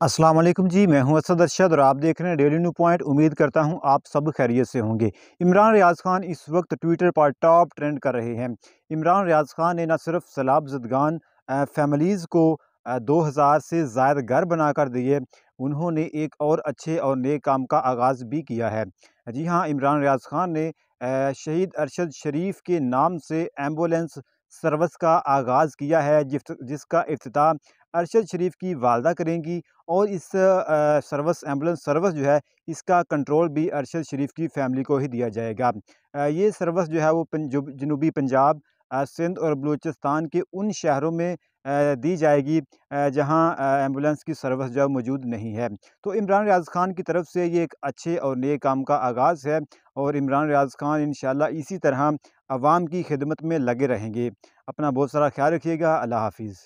अस्सलाम वालेकुम जी, मैं हूं असद अरशद और आप देख रहे हैं डेली न्यू पॉइंट। उम्मीद करता हूं आप सब खैरियत से होंगे। इमरान रियाज खान इस वक्त ट्विटर पर टॉप ट्रेंड कर रहे हैं। इमरान रियाज खान ने न सिर्फ सैलाब ज़दगान फैमिलीज़ को 2000 से ज़ायद घर बनाकर दिए, उन्होंने एक और अच्छे और नेक काम का आगाज़ भी किया है। जी हाँ, इमरान रियाज खान ने शहीद अरशद शरीफ के नाम से एम्बुलेंस सर्विस का आगाज़ किया है, जिसका इफ्तिताह अरशद शरीफ की वालदा करेंगी। और इस सर्विस एम्बुलेंस सर्विस जो है, इसका कंट्रोल भी अरशद शरीफ की फैमिली को ही दिया जाएगा। ये सर्विस जो है वो जनूबी पंजाब, सिंध और बलूचिस्तान के उन शहरों में दी जाएगी जहां एम्बुलेंस की सर्विस जो है मौजूद नहीं है। तो इमरान रियाज खान की तरफ से ये एक अच्छे और नेक काम का आगाज़ है और इमरान रियाज खान इंशाल्लाह इसी तरह अवाम की खिदमत में लगे रहेंगे। अपना बहुत सारा ख्याल रखिएगा। अल्लाह हाफिज़।